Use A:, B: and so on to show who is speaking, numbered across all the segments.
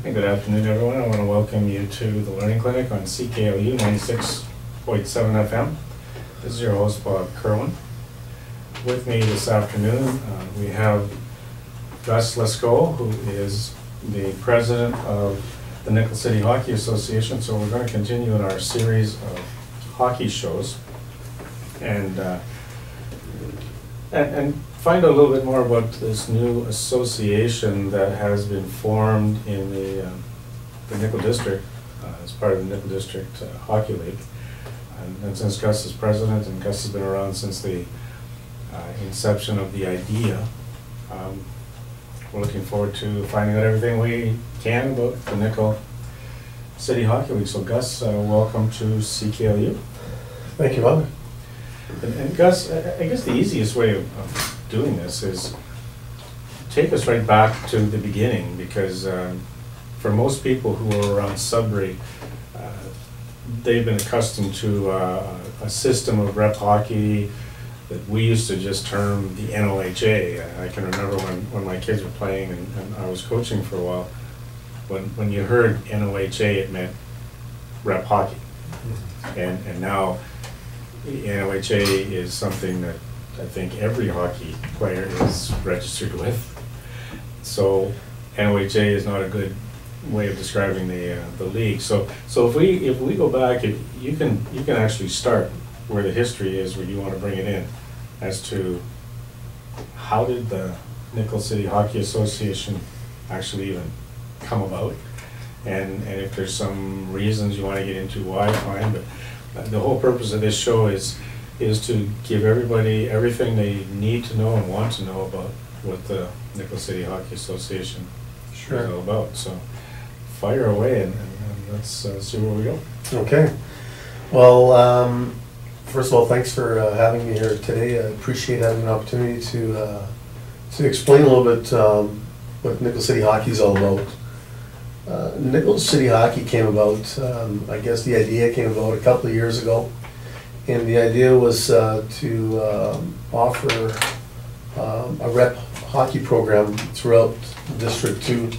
A: Hey, good afternoon, everyone. I want to welcome you to the Learning Clinic on CKLU 96.7 FM. This is your host, Bob Kirwan. With me this afternoon, we have Gus Lescault, who is the president of the Nickel City Hockey Association. So we're going to continue in our series of hockey shows and find out a little bit more about this new association that has been formed in the Nickel District as part of the Nickel District Hockey League. And since Gus is president, and Gus has been around since the inception of the idea, we're looking forward to finding out everything we can about the Nickel City Hockey League. So Gus, welcome to CKLU.
B: Thank you, Bob.
A: And Gus, I guess the easiest way of doing this is take us right back to the beginning, because for most people who are around Sudbury, they've been accustomed to a system of rep hockey that we used to just term the NCHA. I can remember when my kids were playing and I was coaching for a while, when you heard NCHA, it meant rep hockey. And now NCHA is something that I think every hockey player is registered with. So NCHA is not a good way of describing the league. So if we go back, you can actually start where the history is, where you want to bring it in, as to how did the Nickel City Hockey Association actually even come about, and if there's some reasons you want to get into why, fine. But the whole purpose of this show is to give everybody everything they need to know and want to know about what the Nickel City Hockey Association is all about. So fire away and let's see where we go. Okay.
B: Well, first of all, thanks for having me here today. I appreciate having an opportunity to explain a little bit what Nickel City Hockey is all about. Nickel City Hockey came about, I guess the idea came about a couple of years ago. And the idea was to offer a rep hockey program throughout District 2.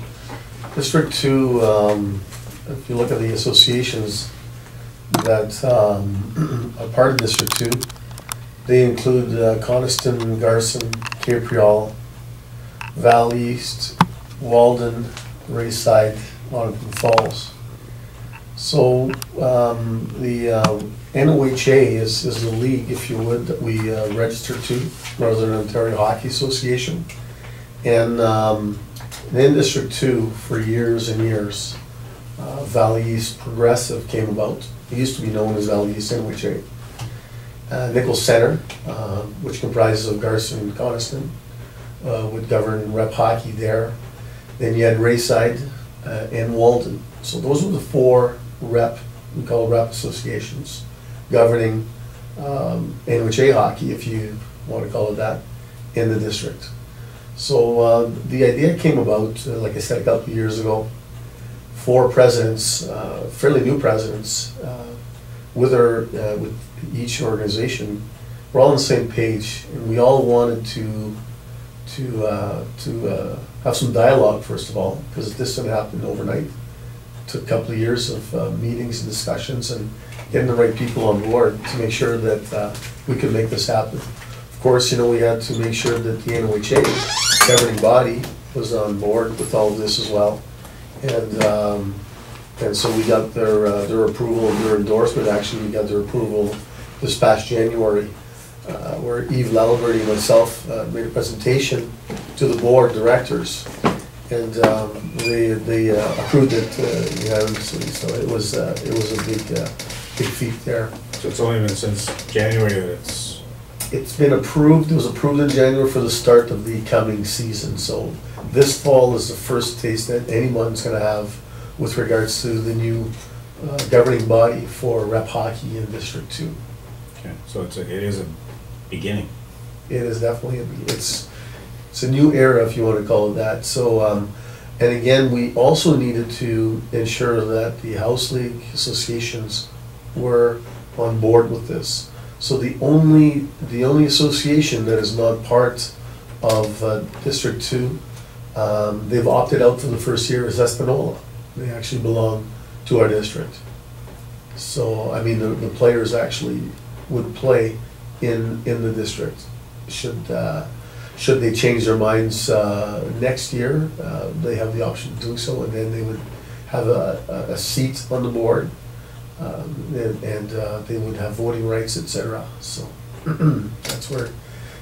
B: District 2, if you look at the associations that are part of District 2, they include Coniston, Garson, Capriol, Valley East, Walden, Rayside, Laurentian Falls. So the NCHA is the league, if you would, that we registered to, Northern Ontario Hockey Association. And in District 2, for years and years, Valley East Progressive came about. It used to be known as Valley East NCHA. Nickel Center, which comprises of Garson and Coniston, would govern rep hockey there. Then you had Rayside and Walden. So those were the four we call rep associations, governing NCHA hockey, if you want to call it that, in the district. So the idea came about, like I said, a couple of years ago. Four presidents, fairly new presidents, with each organization, we're all on the same page, and we all wanted to have some dialogue, first of all, because this didn't happen overnight. It took a couple of years of meetings and discussions and getting the right people on board to make sure that we could make this happen. Of course, we had to make sure that the NCHA governing body was on board with all of this as well, and so we got their approval and their endorsement. Actually, we got their approval this past January, where Yves Lalibert and myself made a presentation to the board directors, and they approved it unanimously. So it was a big feat there.
A: So it's only been since January that
B: it's been approved. It was approved in January for the start of the coming season. So this fall is the first taste that anyone's going to have with regards to the new governing body for rep hockey in District 2.
A: Okay, so it is a beginning.
B: It is definitely it's a new era, if you want to call it that. So and again, we also needed to ensure that the house league associations were on board with this. So the only association that is not part of District 2, they've opted out for the first year, is Espanola. They actually belong to our district. So, I mean, the players actually would play in the district. Should they change their minds next year, they have the option of doing so, and then they would have a seat on the board, and they would have voting rights, etc. So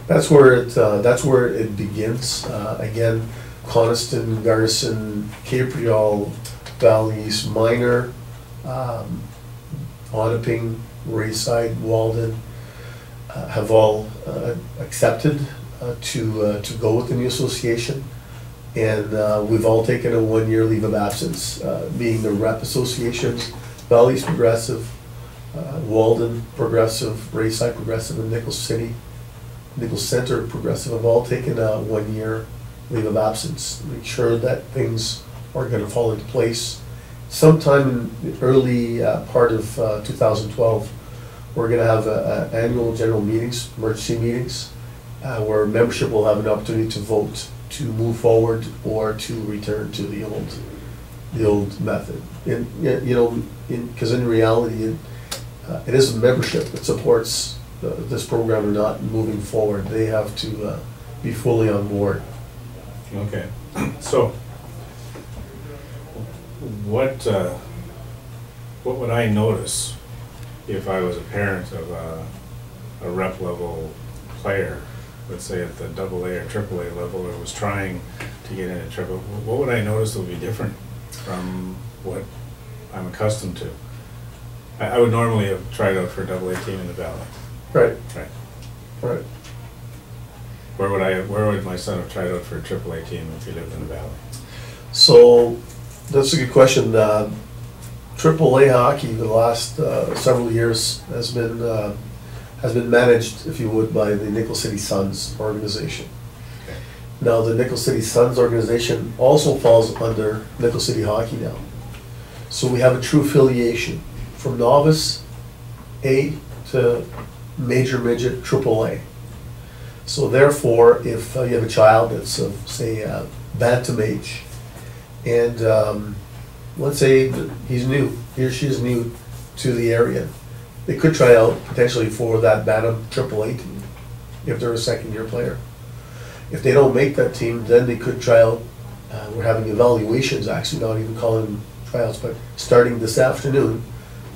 B: that's where it begins. Again, Coniston, Garrison, Capriol, Valley East Minor, Onaping, Rayside, Walden have all accepted to go with the new association, and we've all taken a 1-year leave of absence, being the rep associations, Valley East Progressive, Walden Progressive, Rayside Progressive, and Nickel Center Progressive have all taken a 1-year leave of absence, make sure that things are going to fall into place. Sometime in the early part of 2012, we're going to have annual general meetings, emergency meetings, where membership will have an opportunity to vote to move forward or to return to the old method. And because in reality, it is membership that supports this program or not moving forward. They have to be fully on board.
A: Okay, so what would I notice if I was a parent of a rep level player, let's say at the AA or AAA level, or was trying to get in a triple? What would I notice that would be different from what I'm accustomed to? I would normally have tried out for a AA team in the Valley.
B: Right.
A: Right.
B: Right.
A: Where would my son have tried out for a AAA team if he lived in the Valley?
B: So that's a good question. AAA hockey the last several years has been managed, if you would, by the Nickel City Suns organization.
A: Okay.
B: Now, the Nickel City Suns organization also falls under Nickel City Hockey now. So we have a true affiliation from novice A to major midget AAA. So therefore, if you have a child that's of, say, bantam age, and let's say that he's new, he or she is new to the area, they could try out potentially for that bantam AAA team if they're a second-year player. If they don't make that team, then they could try out. We're having evaluations, actually, not even calling them tryouts, but starting this afternoon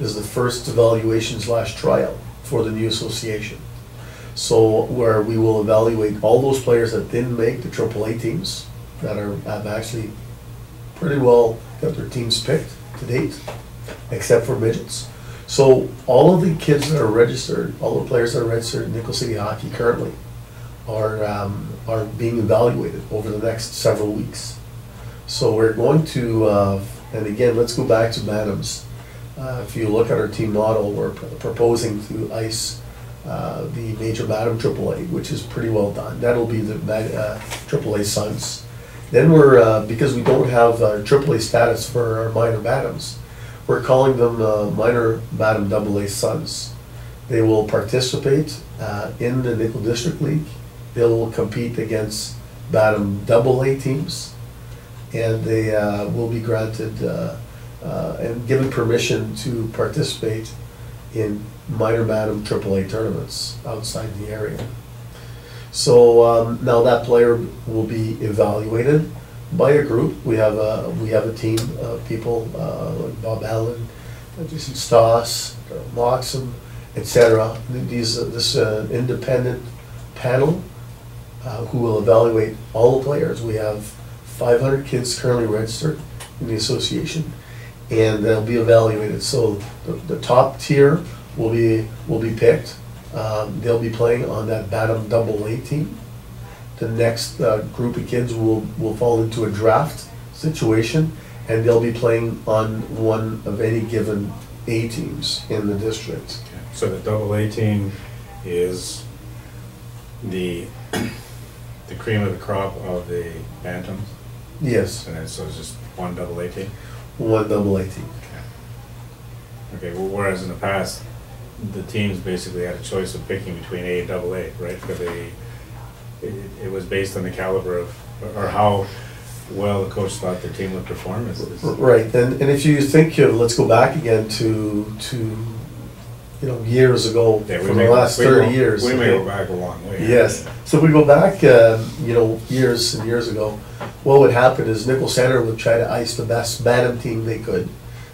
B: is the first evaluation/tryout for the new association. So where we will evaluate all those players that didn't make the AAA teams, that have actually pretty well got their teams picked to date, except for midgets. So all of the kids that are registered, all the players that are registered in Nickel City Hockey currently are being evaluated over the next several weeks. So we're going to, and again, let's go back to Bantams. If you look at our team model, we're proposing to ice the major Bantam AAA, which is pretty well done. That'll be the AAA Suns. Then we're, because we don't have AAA status for our minor Bantams, we're calling them minor Bantam AA Suns. They will participate in the Nickel District League. They will compete against Bantam AA teams, and they will be granted and given permission to participate in minor Bantam AAA tournaments outside the area. So now that player will be evaluated by a group. We have a team of people like Bob Allen, Jason Stoss, Moxham, etc. This independent panel who will evaluate all the players. We have 500 kids currently registered in the association, and they'll be evaluated. So the top tier will be picked. They'll be playing on that Bantam AA team. The next group of kids will fall into a draft situation, and they'll be playing on one of any given A teams in the district.
A: Okay. So the AA team is the cream of the crop of the Bantams?
B: Yes.
A: And so it's just one AA team?
B: One AA team.
A: Okay, well, whereas in the past, the teams basically had a choice of picking between A and AA, right? For it was based on the caliber of, or how well the coach thought the team would perform.
B: Right, and if you think of, let's go back again to years ago,
A: Yeah,
B: from the last 30 years.
A: We may go back a long way.
B: Yes, so we go back, years and years ago, what would happen is Nickel Center would try to ice the best Bantam team they could.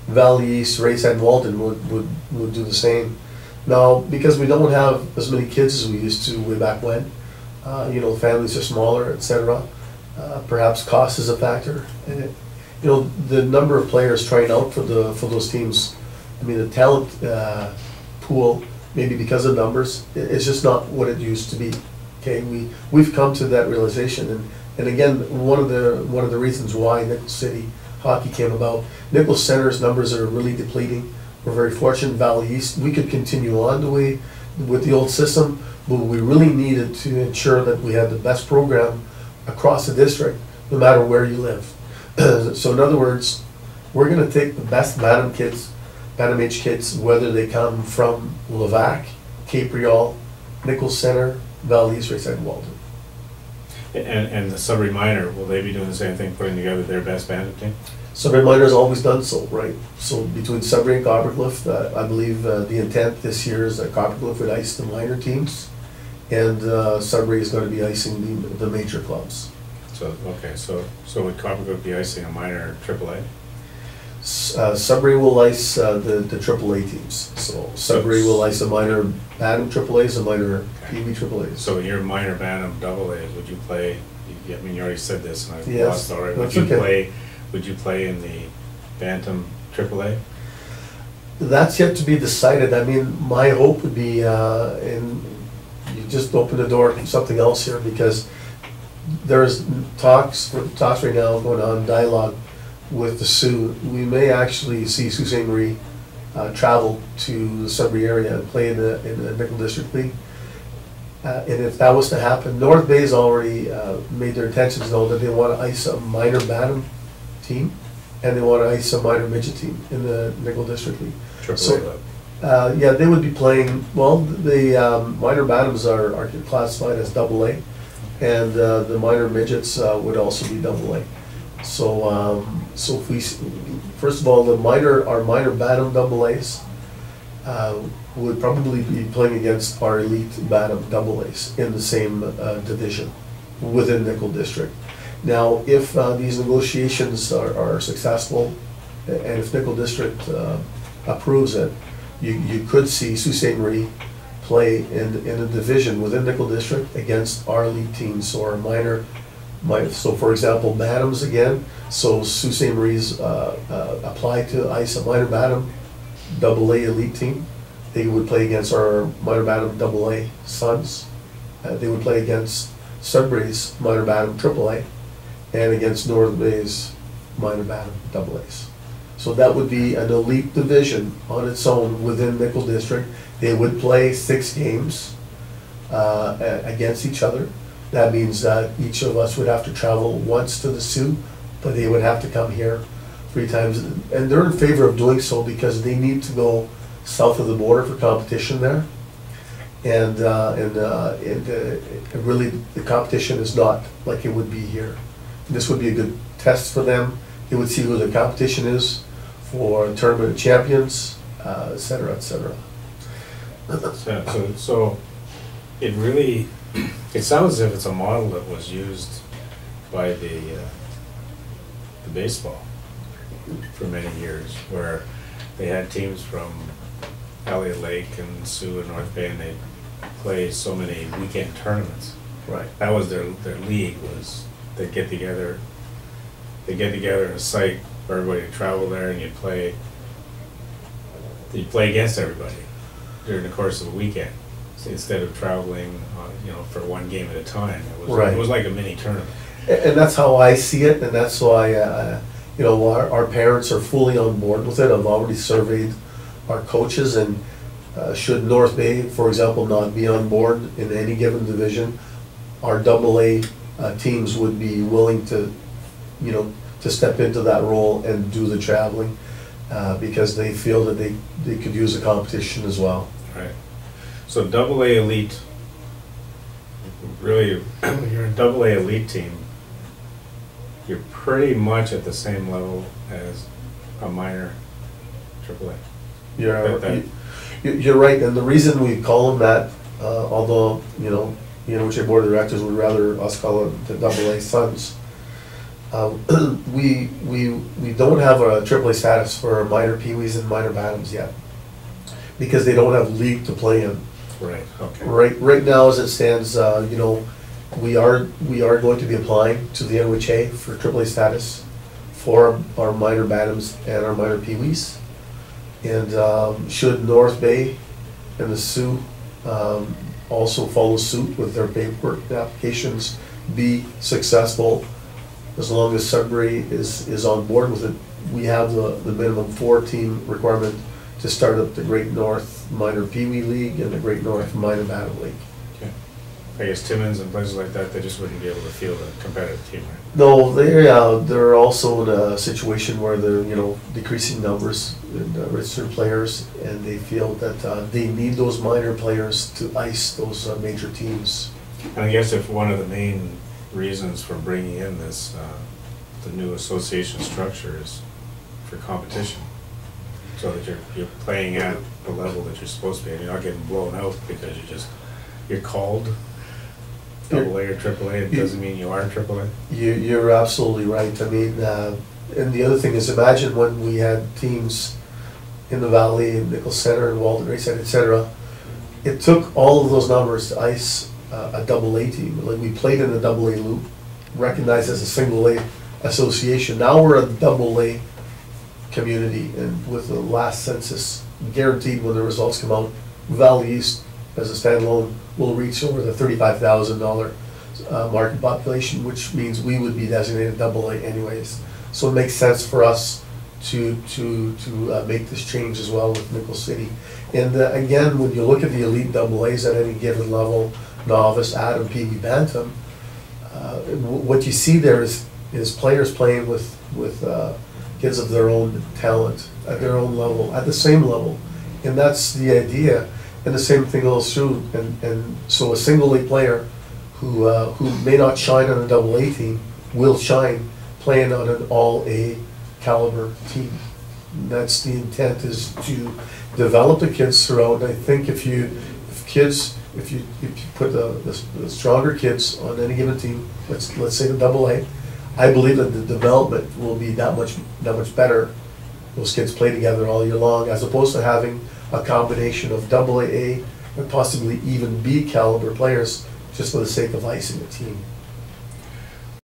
B: Valley East, Rayside, and Walton would do the same. Now, because we don't have as many kids as we used to way back when, families are smaller, etc. Perhaps cost is a factor. And the number of players trying out for those teams, I mean, the talent pool, maybe because of numbers, it's just not what it used to be. Okay, we've come to that realization, and again, one of the reasons why Nickel City hockey came about. Nickel Center's numbers are really depleting. We're very fortunate. Valley East, we could continue on the way with the old system, but we really needed to ensure that we had the best program across the district, no matter where you live. So in other words, we're going to take the best Bantam age kids, whether they come from Levac, Cape Real, Nickel Center, Valley East, Rayside, and Walton.
A: And the Sudbury Minor, will they be doing the same thing, putting together their best Bantam team?
B: Sudbury Minor has always done so, right? So between Sudbury and Coppercliff, I believe the intent this year is that Coppercliff would ice the minor teams, and Sudbury is going to be icing the major clubs.
A: So would Coppercliff be icing a minor AAA?
B: Sudbury will ice the AAA teams. So Sudbury will ice a minor Bantam AAAs, a minor PB AAAs.
A: So your minor Bantam AAs, would you play? I mean, you already said this, and I've
B: Yes,
A: lost already. Would you play in the Bantam AAA?
B: That's yet to be decided. I mean, my hope would be, and you just opened the door to something else here, because there's talks right now going on, dialogue with the Sioux. We may actually see Sault Ste. Marie travel to the Sudbury area and play in the Nickel District League. And if that was to happen, North Bay's already made their intentions known that they want to ice a minor Bantam team, and they want to ice a minor midget team in the Nickel District League.
A: AAA.
B: Yeah, they would be playing, well, the minor Bantams are classified as AA, and the minor midgets would also be AA. So if we, first of all, our minor Bantam AAs would probably be playing against our elite Bantam AAs in the same division within Nickel District. Now, if these negotiations are successful, and if Nickel District approves it, you could see Sault Ste. Marie play in a division within Nickel District against our elite teams or minor. So for example, Bantams again, so Sault Ste. Marie's applied to ice a minor Bantam AA elite team. They would play against our minor Bantam AA Sons. They would play against Sudbury's minor Bantam AAA, and against North Bay's minor Bantam AAs. So that would be an elite division on its own within Nickel District. They would play 6 games against each other. That means that each of us would have to travel once to the Sioux, but they would have to come here 3 times. And they're in favor of doing so because they need to go south of the border for competition there. And really the competition is not like it would be here. This would be a good test for them. They would see who the competition is for Tournament of Champions, et cetera, et cetera.
A: So it really, it sounds as if it's a model that was used by the baseball for many years, where they had teams from Elliott Lake and Sioux and North Bay, and they play so many weekend tournaments.
B: Right.
A: That was their league, was they'd get together in a site for everybody to travel there, and you'd play against everybody during the course of a weekend. So instead of traveling, for one game at a time, it was like a mini tournament.
B: And that's how I see it, and that's why our parents are fully on board with it. I've already surveyed our coaches, and should North Bay, for example, not be on board in any given division, our AA teams would be willing to step into that role and do the traveling because they feel that they could use a competition as well.
A: Right. So AA elite, really, when you're a AA elite team, you're pretty much at the same level as a minor AAA.
B: You're right, and the reason we call them that, although, you know, the NCHA Board of Directors would rather us call it the AA Sons, we don't have a AAA status for minor peewees and minor bantams yet, because they don't have league to play in.
A: Right, okay.
B: Right now, as it stands, you know, we are going to be applying to the NCHA for AAA status for our minor bantams and our minor peewees. And should North Bay and the Sioux also follow suit with their paperwork and applications be successful, as long as Sudbury is on board with it, we have the minimum 4-team requirement to start up the Great North Minor Pee Wee League and the Great North Minor Bantam League.
A: Okay. I guess Timmins and places like that, they just wouldn't be able to field a competitive team, right?
B: No, they're also in a situation where they're, you know, decreasing numbers in registered players, and they feel that they need those minor players to ice those major teams.
A: And I guess if one of the main reasons for bringing in this, the new association structure is for competition, so that you're playing at the level that you're supposed to be, and you're not getting blown out because you're called AA or AAA. It doesn't mean you are AAA.
B: You're absolutely right. I mean, and the other thing is, imagine when we had teams in the Valley, in Nickel Center, and Walden Racehead, etc. It took all of those numbers to ice a AA team. Like, we played in the AA loop, recognized as a single A association. Now we're a AA community, and with the last census, guaranteed when the results come out, Valley East as a standalone will reach over the $35,000 market population, which means we would be designated AA anyways. So it makes sense for us to make this change as well with Nickel City. And again, when you look at the elite AAs at any given level, novice, atom, Pee Wee, bantam, what you see there is players playing with kids of their own talent, at their own level, at the same level. And that's the idea. And the same thing holds true. And so a single A player who may not shine on a AA team will shine playing on an all A caliber team. And that's the intent, is to develop the kids throughout. And I think if you put the stronger kids on any given team, let's say the AA, I believe that the development will be that much better. Those kids play together all year long, as opposed to having a combination of AA, and possibly even B caliber players, just for the sake of icing the team.